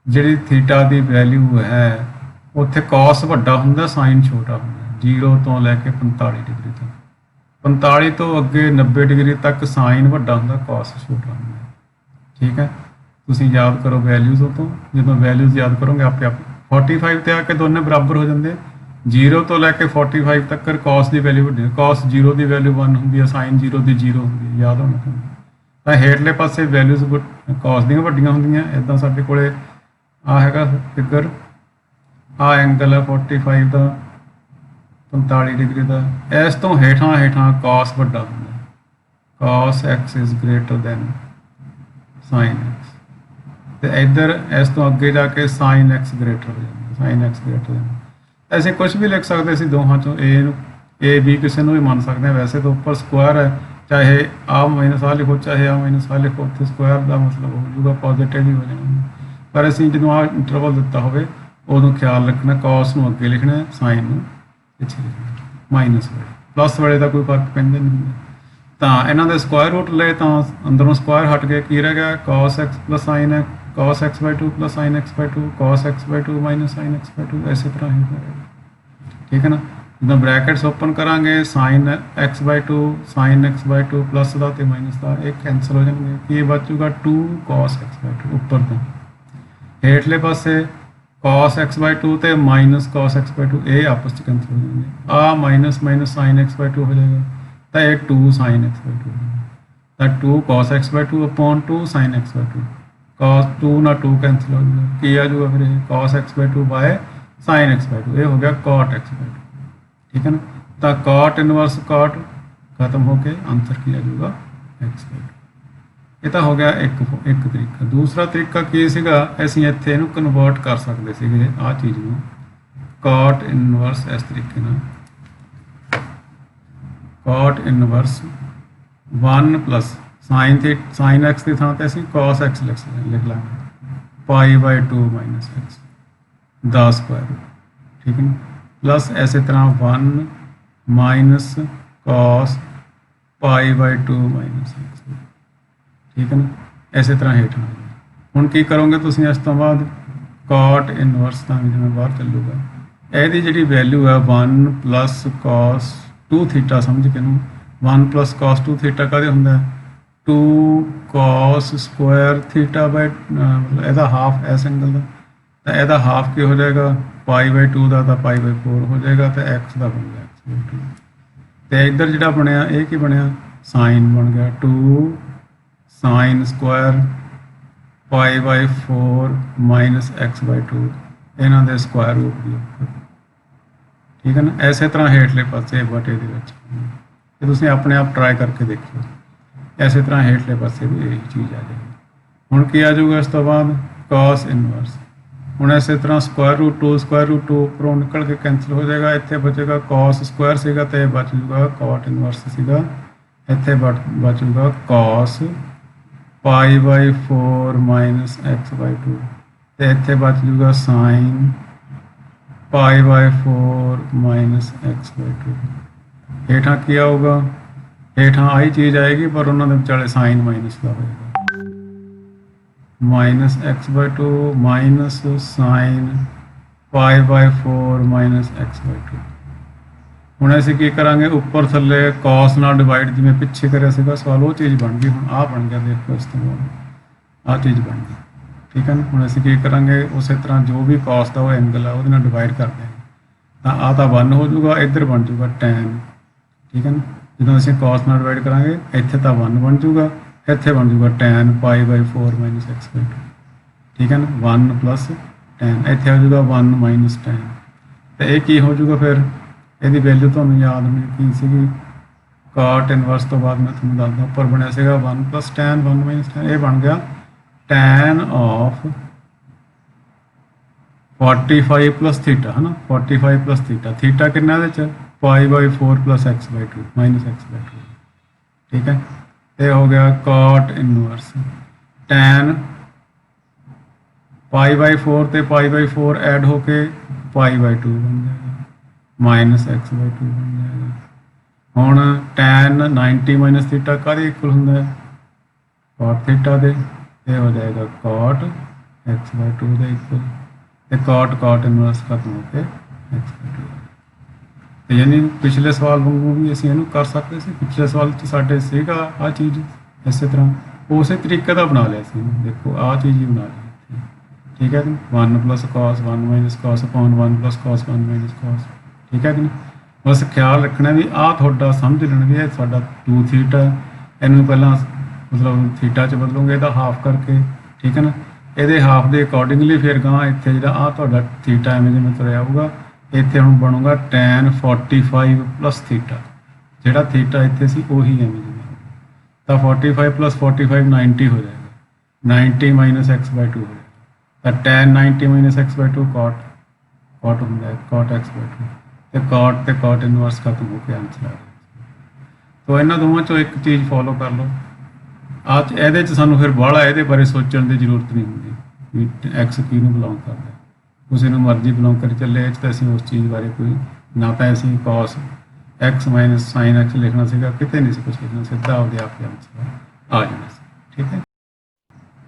ਜਿਹੜੀ ਥੀਟਾ ਦੀ ਵੈਲਿਊ ਹੈ ਉੱਥੇ cos ਵੱਡਾ ਹੁੰਦਾ sin ਛੋਟਾ ਹੁੰਦਾ 0 ਤੋਂ ਲੈ ਕੇ 45 ਡਿਗਰੀ ਤੱਕ 45 ਤੋਂ ਅੱਗੇ 90 ਡਿਗਰੀ ਤੱਕ sin ਵੱਡਾ ਹੁੰਦਾ cos ਛੋਟਾ ਹੁੰਦਾ ਠੀਕ ਹੈ। ਤੁਸੀਂ ਯਾਦ ਕਰੋ ਵੈਲਿਊਜ਼ ਤੋਂ ਜਦੋਂ ਵੈਲਿਊਜ਼ ਯਾਦ ਕਰੋਗੇ ਆਪੇ 45 ਤੇ ਆ ਕੇ ਦੋਨੇ ਬਰਾਬਰ ਹੋ ਜਾਂਦੇ 0 ਤੋਂ ਲੈ ਕੇ 45 ਤੱਕ cos ਦੀ ਵੈਲਿਊ ਵੱਡੀ cos 0 ਦੀ ਵੈਲਿਊ 1 ਹੁੰਦੀ ਹੈ sin 0 ਦੀ 0 ਹੁੰਦੀ ਹੈ ਯਾਦ ਹੋਣਾ ਤੁਹਾਨੂੰ ਤਾਂ ਹੇਠਲੇ ਪਾਸੇ ਵੈਲਿਊਜ਼ cos ਦੀਆਂ ਵੱਡੀਆਂ ਹੁੰਦੀਆਂ ਇਦਾਂ ਸਾਡੇ ਕੋਲੇ ਆ ਹੈਗਾ ਫਿਗਰ ਆ ਐਂਗਲ ਹੈ 45 ਦਾ 45 डिग्री का। इस तो हेठां हेठां cos ਵੱਡਾ ਹੁੰਦਾ, cos x is greater than sin x, ਤੇ ਇੱਧਰ ਇਸ ਤੋਂ ਅੱਗੇ ਜਾ ਕੇ sin x ग्रेटर ਹੋ ਜਾਂਦਾ, sin x ग्रेटर ਹੋ ਜਾਂਦਾ। ਅਸੀਂ ਕੁਝ ਵੀ ਲਿਖ ਸਕਦੇ ਸੀ ਦੋਹਾਂ ਚੋਂ, a ਨੂੰ a b ਕਿਸੇ ਨੂੰ ਵੀ ਮੰਨ ਸਕਦੇ ਹਾਂ। ਵੈਸੇ ਤਾਂ ਉੱਪਰ ਸਕੁਆਇਰ ਹੈ, ਚਾਹੇ ਆ ਮਾਈਨਸ ਆ ਲਿਖੋ ਚਾਹੇ ਆ ਮਾਈਨਸ ਆ ਲਿਖੋ, ਉੱਥੇ ਸਕੁਆਇਰ ਦਾ ਮਤਲਬ ਹੋ ਜੂਗਾ ਪੋਜ਼ੀਟਿਵ ਹੀ ਹੋ ਜਾਣਾ। ਪਰ ਅਸੀਂ ਜਦੋਂ ਆ ਇੰਟਰਵਲ ਦਿੱਤਾ ਹੋਵੇ ਉਦੋਂ ਖਿਆਲ ਰੱਖਣਾ cos ਨੂੰ ਅੱਗੇ ਲਿਖਣਾ, sin ਨੂੰ ਪਿੱਛੇ ਲਿਖਣਾ, ਮਾਈਨਸ ਵੇਲੇ ਪਲੱਸ ਵੇਲੇ ਦਾ ਕੋਈ ਫਰਕ ਪੈਂਦਾ ਨਹੀਂ ਹੁੰਦਾ। ਤਾਂ ਇਹਨਾਂ ਦੇ ਸਕੁਆਇਰ ਰੂਟ ਲਏ ਤਾਂ ਅੰਦਰੋਂ ਸਕੁਆਇਰ ਹਟ ਕੇ ਕੀ ਰਹਿ ਗਿਆ, cos x plus sin x, cos x/2 plus sin x/2, cos x/2 minus sin x/2, ਇਸੇ ਤਰ੍ਹਾਂ ਹੀ ਹੋਏਗਾ। ਠੀਕ ਹੈ ਨਾ। ਜਦੋਂ ਬ੍ਰੈਕਟਸ ਓਪਨ ਕਰਾਂਗੇ sin x/2 sin x/2 plus ਦਾ ਤੇ ਮਾਈਨਸ ਦਾ ਇਹ ਕੈਂਸਲ ਹੋ ਜਾਣਗੇ, ਕੀ ਬਚੂਗਾ 2 cos x/2 ਉੱਪਰ ਤੋਂ। ਹੇਠਲੇ ਪਾਸੇ cos x/2 ਤੇ ਮਾਈਨਸ cos x/2 ਇਹ ਆਪਸ 'ਚ ਕੈਂਸਲ ਹੋ ਜਾਣਗੇ, ਆ ਮਾਈਨਸ ਮਾਈਨਸ sin x/2 ਹੋ ਜਾਏਗਾ ਤਾਂ ਇਹ 2 sin x/2 ਹੋ ਜਾਏਗਾ, ਤਾਂ 2 cos x/2 upon 2 sin x/2, cos 2 ਨਾਲ 2 ਕੈਂਸਲ ਹੋ ਜਾਊਗਾ, ਕੀ ਆ ਜਾਊਗਾ ਫਿਰ ਇਹ cos x/2 bye sin x/2, ਇਹ ਹੋ ਗਿਆ cot x/2। ठीक है ना। तो cot इनवर्स cot खत्म होके आंसर किया जाएगा x/2। ये तो हो गया एक तरीका। दूसरा तरीका की सीगा, ਅਸੀਂ ਇੱਥੇ ਇਹਨੂੰ ਕਨਵਰਟ ਕਰ ਸਕਦੇ ਸੀਗੇ ਆ ਚੀਜ਼ ਨੂੰ, cot ਇਨਵਰਸ ਇਸ ਤਰੀਕੇ ਨਾਲ, cot inverse 1 plus sin x ਦੀ ਥਾਂ ਤੇ ਅਸੀਂ cos x ਲਿਖ ਲਾਂਗੇ, π/2 ਮਾਈਨਸ x ਦਾ ਸਕੁਆਇਰ। ਠੀਕ ਹੈ ਨਾ। प्लस इस तरह 1 माइनस cos π/2 माइनस x। ठीक है ना। इस तरह हेठ हुण की करोगे तुसीं इस तो बाद cot इनवर्स का जिवें बाहर चलूगा, यदि जी वैल्यू है 1 प्लस cos 2 थीटा, समझ के नूं 1 प्लस cos 2 थीटा कदे हुंदा 2 cos स्क्वायर थीटा बाय मतलब ਇਹਦਾ हाफ इस एंगल का, तो यदा हाफ की हो जाएगा π/2 का, तो π/4 हो जाएगा, तो x का बन गया x/2। तो इधर जो बनया ये की बनया साइन बन गया 2 sin स्क्वायर π/4 माइनस x/2, इन्हों के स्क्वायर रूट भी। ठीक है ना। इस तरह हेठले पासे बटे के तुसीं अपने आप ट्राई करके देखियो, इस तरह हेठले पासे भी यही चीज़ आ जाएगी। हुण की आ जाऊगा इस तो बाद cos इनवर्स, ਹੁਣ ਇਸੇ ਤਰ੍ਹਾਂ स्क्वायर रूट 2 ਉੱਪਰੋਂ ਨਿਕਲ ਕੇ ਕੈਂਸਲ ਹੋ ਜਾਏਗਾ, ਇੱਥੇ ਬਚੇਗਾ cos ਸਕੁਆਇਰ ਸੀਗਾ ਤੇ ਬਚ ਜੂਗਾ cot ਇਨਵਰਸ ਸੀਗਾ, ਇੱਥੇ ਬਚ ਜੂਗਾ cos π/4 ਮਾਈਨਸ x/2 ਤੇ ਇੱਥੇ ਬਚ ਜੂਗਾ sin π/4 ਮਾਈਨਸ x/2। ਹੇਠਾਂ ਕੀ ਆਊਗਾ, ਹੇਠਾਂ ਆਹੀ ਚੀਜ਼ ਆਏਗੀ ਪਰ ਉਹਨਾਂ ਦੇ ਵਿਚਾਲੇ ਸਾਈਨ ਮਾਈਨਸ ਦਾ ਹੋਏਗਾ, minus x/2 minus sin π/4 minus x/2। ਹੁਣ ਅਸੀਂ ਕੀ ਕਰਾਂਗੇ, ਉੱਪਰ ਥੱਲੇ cos ਨਾਲ ਡਿਵਾਈਡ ਜਿਵੇਂ ਪਿੱਛੇ ਕਰਿਆ ਸੀਗਾ ਸਵਾਲ, ਉਹ ਚੀਜ਼ ਬਣ ਗਈ। ਹੁਣ ਆਹ ਬਣ ਗਿਆ, ਦੇਖੋ ਇਸ ਤੋਂ ਬਾਅਦ ਆਹ ਚੀਜ਼ ਬਣ ਗਈ। ਠੀਕ ਹੈ ਨਾ। ਹੁਣ ਅਸੀਂ ਕੀ ਕਰਾਂਗੇ, ਉਸੇ ਤਰ੍ਹਾਂ ਜੋ ਵੀ cos ਦਾ ਉਹ ਐਂਗਲ ਆ ਉਹਦੇ ਨਾਲ ਡਿਵਾਈਡ ਕਰ ਦਿਆਂਗੇ, ਤਾਂ ਆਹ ਤਾਂ 1 ਹੋ ਜਾਊਗਾ, ਇੱਧਰ ਬਣ ਜਾਊਗਾ tan। ਠੀਕ ਹੈ ਨਾ। ਜਦੋਂ ਅਸੀਂ cos ਨਾਲ ਡਿਵਾਈਡ ਕਰਾਂਗੇ ਇੱਥੇ ਤਾਂ 1 ਬਣ ਜਾਊਗਾ, ਇੱਥੇ ਬਣ ਜਾਊਗਾ tan π/4 ਮਾਈਨਸ x/2। ਠੀਕ ਹੈ ਨਾ। 1 ਪਲੱਸ tan, ਇੱਥੇ ਆ ਜਾਊਗਾ 1 ਮਾਈਨਸ tan, ਤੇ ਇਹ ਕੀ ਹੋ ਜਾਊਗਾ ਫਿਰ, ਇਹਦੀ ਵੈਲਿਊ ਤੁਹਾਨੂੰ ਯਾਦ ਹੋਣੀ ਕੀ ਸੀਗੀ, cot ਇਨਵਰਸ ਤੋਂ ਬਾਅਦ ਮੈਂ ਤੁਹਾਨੂੰ ਦੱਸਦਾ, ਉੱਪਰ ਬਣਿਆ ਸੀਗਾ 1 ਪਲੱਸ tan 1 ਮਾਈਨਸ tan, ਇਹ ਬਣ ਗਿਆ tan of 45 ਪਲੱਸ ਥੀਟਾ, ਹੈ ਨਾ 45 ਪਲੱਸ ਥੀਟਾ, ਥੀਟਾ ਕਿੰਨਾ ਇਹਦੇ 'ਚ π/4 ਪਲੱਸ x/2 ਮਾਈਨਸ x/2। ਠੀਕ ਹੈ। ये हो गया cot इनवर्स tan π/4 ਤੇ π/4 ऐड होके π/2 बन जाएगा, माइनस x/2 बन जाएगा। हुण tan 90 माइनस थीटा काहदे इक्वल हुंदा है, cot थीटा दे, ये हो जाएगा cot x/2 दे इक्वल, ते cot इनवर्स खत्म होके x/2। तो यानी पिछले सवाल वांगू भी ਅਸੀਂ ਇਹਨੂੰ ਕਰ ਸਕਦੇ ਸੀ, ਪਿਛਲੇ ਸਵਾਲ 'ਚ ਸਾਡੇ ਸੀਗਾ ਆਹ ਚੀਜ਼ ਇਸੇ ਤਰ੍ਹਾਂ ਉਸੇ ਤਰੀਕੇ ਦਾ ਬਣਾ ਲਿਆ ਸੀ, ਦੇਖੋ ਆਹ ਚੀਜ਼ ਹੀ ਬਣਾ ਲਈ। ਠੀਕ ਹੈ ਕਿ 1 plus cos 1 minus cos upon 1 plus cos 1 minus cos। ਠੀਕ ਹੈ ਕਿ ਨਹੀਂ। ਬਸ ਖਿਆਲ ਰੱਖਣਾ ਵੀ ਆਹ ਤੁਹਾਡਾ ਸਮਝ ਲੈਣਾ ਵੀ ਇਹ ਸਾਡਾ 2 ਥੀਟਾ, ਇਹਨੂੰ ਪਹਿਲਾਂ ਮਤਲਬ ਥੀਟਾ 'ਚ ਬਦਲੋਗੇ ਇਹਦਾ ਹਾਫ ਕਰਕੇ। ਠੀਕ ਹੈ ਨਾ। ਇਹਦੇ ਹਾਫ ਦੇ ਅਕੋਰਡਿੰਗਲੀ ਫਿਰ ਗਾਂ ਇੱਥੇ ਜਿਹੜਾ ਆਹ ਤੁਹਾਡਾ ਥੀਟਾ ਐਵੇਂ ਜਿਵੇਂ ਤੁਰਿਆ ਆਊਗਾ, ਇੱਥੇ ਹੁਣ ਬਣੂਗਾ tan 45 प्लस थीटा, ਜਿਹੜਾ थीटा ਇੱਥੇ ਸੀ ਉਹੀ ਐਵੇਂ ਜਿਵੇਂ ਤਾਂ 45 प्लस 45 90 ਹੋ ਜਾਏਗਾ, 90 माइनस x बाई 2 हो जाएगा ਤਾਂ tan 90 minus x by 2 cot ਹੁੰਦਾ ਹੈ cot x बाई 2 ਤੇ cot ਤੇ cot ਇਨਵਰਸ ਖਤਮ ਹੋ ਕੇ ਆਨਸਰ ਆ ਰਿਹਾ। ਤੋ ਇਹਨਾਂ ਦੋਵਾਂ ਚੋਂ ਇੱਕ ਚੀਜ਼ ਫੋਲੋ ਕਰ ਲਓ। ਅੱਜ ਇਹਦੇ 'ਚ ਸਾਨੂੰ ਫਿਰ ਬਾਹਲਾ ਇਹਦੇ ਬਾਰੇ ਸੋਚਣ ਦੀ ਜ਼ਰੂਰਤ ਨਹੀਂ ਹੁੰਦੀ ਵੀ x ਕਿਹਨੂੰ ਬਿਲੋਂਗ ਕਰਦਾ, ਕਿਸੇ ਨੂੰ ਮਰਜ਼ੀ ਬਿਲੋਂਗ ਕਰੀ ਚੱਲੇ। ਇਹ 'ਚ ਤਾਂ ਅਸੀਂ ਉਸ ਚੀਜ਼ ਬਾਰੇ ਕੋਈ ਨਾ ਤਾਂ ਅਸੀਂ cos x minus sin x ਲਿਖਣਾ ਸੀਗਾ, ਕਿਤੇ ਨਹੀਂ ਸੀ ਕੁਛ ਲਿਖਣਾ, ਸਿੱਧਾ ਆਪਦੇ ਆਪ ਹੀ ਆਨਸਰ ਆ ਜਾਣਾ ਸੀ। ਠੀਕ ਹੈ,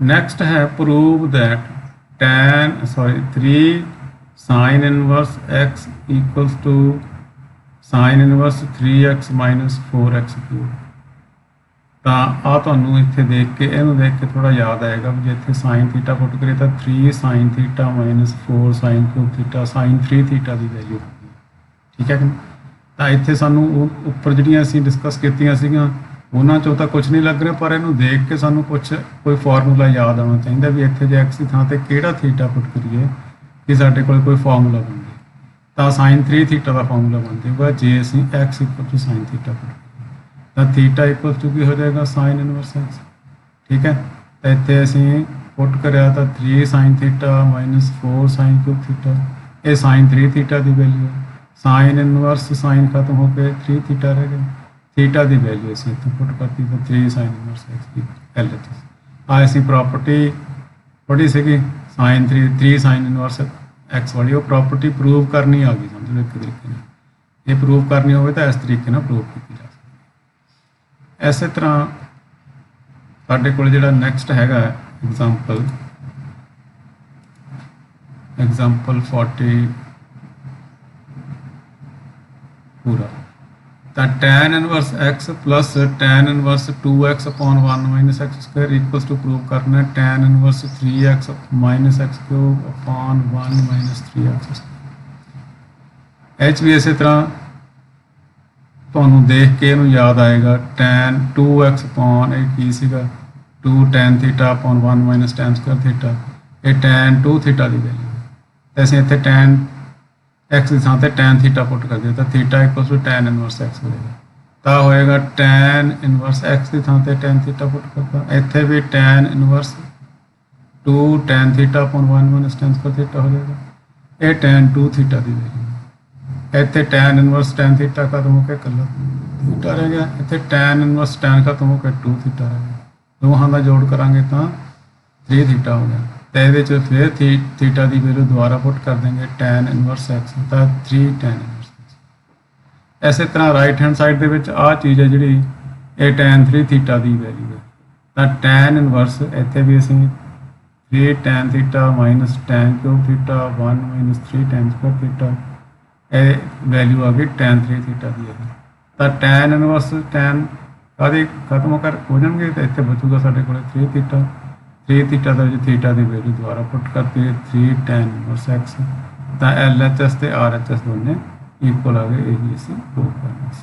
ਨੈਕਸਟ ਹੈ prove that tan 3 sin inverse x equals to sin inverse 3x minus 4x cube। ਤਾਂ ਆ ਤੁਹਾਨੂੰ ਇੱਥੇ ਦੇਖ ਕੇ ਇਹਨੂੰ ਦੇਖ ਕੇ ਥੋੜਾ ਯਾਦ ਆਏਗਾ ਵੀ ਜੇ ਇੱਥੇ sin ਥੀਟਾ ਪੁੱਟ ਕਰੀਏ ਤਾਂ 3 sin theta minus 4 sin cube theta sin 3 theta ਦੀ ਵੈਲਿਊ ਹੋਊਗੀ। ਠੀਕ ਹੈ ਕਿ ਤਾਂ ਇੱਥੇ ਸਾਨੂੰ ਉਹ ਉੱਪਰ ਜਿਹੜੀਆਂ ਅਸੀਂ ਡਿਸਕਸ ਕੀਤੀਆਂ ਸੀਗੀਆਂ ਉਹਨਾਂ 'ਚੋਂ ਤਾਂ ਕੁਝ ਨਹੀਂ ਲੱਗ ਰਿਹਾ, ਪਰ ਇਹਨੂੰ ਦੇਖ ਕੇ ਸਾਨੂੰ ਕੋਈ ਫਾਰਮੂਲਾ ਯਾਦ ਆਉਣਾ ਚਾਹੀਦਾ ਵੀ ਇੱਥੇ ਜੇ x ਦੀ ਥਾਂ ਤੇ ਕਿਹੜਾ ਥੀਟਾ ਪੁੱਟ ਕਰੀਏ ਕਿ ਸਾਡੇ ਕੋਲ ਕੋਈ ਫਾਰਮੂਲਾ ਬਣ ਜਾਏ। ਤਾਂ sin 3 ਥੀਟਾ ਦਾ ਫਾਰਮੂਲਾ ਬਣ ਜਾਊਗਾ ਜੇ ਅਸੀਂ x ਇਕੁਅਲ sin ਥੀਟਾ ਪੁੱਟ ਤਾਂ ਥੀਟਾ ਇਕੁਅਲ ਟੂ ਕੀ ਹੋ ਜਾਏਗਾ sin ਇਨਵਰਸ x। ਠੀਕ ਹੈ, ਤਾਂ ਇੱਥੇ ਅਸੀਂ ਪੁੱਟ ਕਰਿਆ ਤਾਂ 3 sin theta minus 4 sin cube theta, ਇਹ sin 3 ਥੀਟਾ ਦੀ ਵੈਲਿਊ ਹੈ। sin ਇਨਵਰਸ sin ਖਤਮ ਹੋ ਕੇ 3 ਥੀਟਾ ਰਹਿ ਗਿਆ, ਥੀਟਾ ਦੀ ਵੈਲਿਊ ਅਸੀਂ ਇੱਥੇ ਪੁੱਟ ਕਰਤੀ ਤਾਂ 3 sin ਇਨਵਰਸ x ਦੀ LHS। ਆ ਅਸੀਂ ਪ੍ਰੋਪਰਟੀ ਪੜ੍ਹੀ ਸੀਗੀ sin 3 sin ਇਨਵਰਸ x ਵਾਲੀ, ਉਹ ਪ੍ਰੋਪਰਟੀ ਪ੍ਰੂਵ ਕਰਨੀ ਆ ਗਈ ਸਮਝ ਲਓ ਇੱਕ ਤਰੀਕੇ ਨਾਲ। ਇਹ ਪ੍ਰੂਵ ਕਰਨੀ ਹੋਵੇ ਤਾਂ ਇਸ ਤਰੀਕੇ ਨਾਲ ਪ੍ਰੂਵ ਕੀਤੀ ਜਾ ਸਕਦੀ। ਇਸੇ ਤਰ੍ਹਾਂ ਸਾਡੇ ਕੋਲ ਜਿਹੜਾ ਨੈਕਸਟ ਹੈਗਾ ਐਗਜ਼ਾਮਪਲ 40 ਪੂਰਾ ਤਾਂ tan inverse x plus tan inverse 2x upon 1 minus x square equals to prove ਕਰਨਾ tan inverse 3x minus x cube upon 1 minus 3x square। ਇਹ ਵੀ ਇਸੇ ਤਰ੍ਹਾਂ ਤੁਹਾਨੂੰ ਦੇਖ ਕੇ ਇਹਨੂੰ ਯਾਦ ਆਏਗਾ tan 2x upon ਇਹ ਕੀ ਸੀਗਾ 2 tan theta upon 1 minus tan square theta, ਇਹ tan 2 theta ਦੀ ਵੈਲਿਊ ਤੇ ਅਸੀਂ ਇੱਥੇ tan x ਦੀ ਥਾਂ ਤੇ tan ਥੀਟਾ ਪੁੱਟ ਕਰ ਦਿਓ ਤਾਂ theta equal to tan inverse x ਹੋਏਗਾ। ਤਾਂ ਹੋਏਗਾ tan ਇਨਵਰਸ x ਦੀ ਥਾਂ ਤੇ tan ਥੀਟਾ ਪੁੱਟ ਕਰਤਾ, ਇੱਥੇ ਵੀ tan inverse 2 tan theta upon 1 minus tan square theta ਹੋ ਜਾਏਗਾ, ਇਹ tan 2 ਥੀਟਾ ਦੀ ਵੈਲਿਊ। ਇੱਥੇ tan ਇਨਵਰਸ tan ਥੀਟਾ ਖਤਮ ਹੋ ਕੇ ਇਕੱਲਾ ਥੀਟਾ ਰਹਿ ਗਿਆ, ਇੱਥੇ tan ਇਨਵਰਸ tan ਖਤਮ ਹੋ ਕੇ 2 ਥੀਟਾ ਰਹਿ ਗਿਆ। ਦੋਹਾਂ ਦਾ ਜੋੜ ਕਰਾਂਗੇ ਤਾਂ 3 ਥੀਟਾ ਹੋ ਗਿਆ ਤੇ ਇਹਦੇ 'ਚ ਫਿਰ ਥੀਟਾ ਦੀ ਵੈਲਿਊ ਦੁਬਾਰਾ ਪੁੱਟ ਕਰ ਦੇंगे tan ਇਨਵਰਸ x ਤਾਂ 3 tan ਇਨਵਰਸ x। ਇਸੇ ਤਰ੍ਹਾਂ ਰਾਈਟ ਹੈਂਡ ਸਾਈਡ ਦੇ ਵਿੱਚ ਆਹ ਚੀਜ਼ ਹੈ ਜਿਹੜੀ ਇਹ tan 3 ਥੀਟਾ ਦੀ ਵੈਲਿਊ ਹੈ ਤਾਂ tan ਇਨਵਰਸ ਇੱਥੇ ਵੀ ਅਸੀਂ 3 tan theta minus tan cube theta 1 minus 3 tan square theta, ਇਹ ਵੈਲਿਊ ਆ ਗਈ tan 3 ਥੀਟਾ ਦੀ ਹੈ। ਤਾਂ tan ਇਨਵਰਸ tan ਕਾਹਦੇ ਖਤਮ ਹੋ ਜਾਣਗੇ ਤਾਂ ਇੱਥੇ ਬਚੂਗਾ ਸਾਡੇ ਕੋਲ 3 ਥੀਟਾ। 3 ਥੀਟਾ ਦਾ ਜੇ ਥੀਟਾ ਦੀ ਵੈਲਿਊ ਦੁਬਾਰਾ ਪੁੱਟ ਕਰਤੀ 3 tan ਇਨਵਰਸ x ਤਾਂ LHS ਤੇ RHS ਦੋਨੇ ਇਕੁਅਲ ਆ ਗਏ, ਇਹੀ ਅਸੀਂ ਪ੍ਰੂਵ ਕਰਨਾ ਸੀ।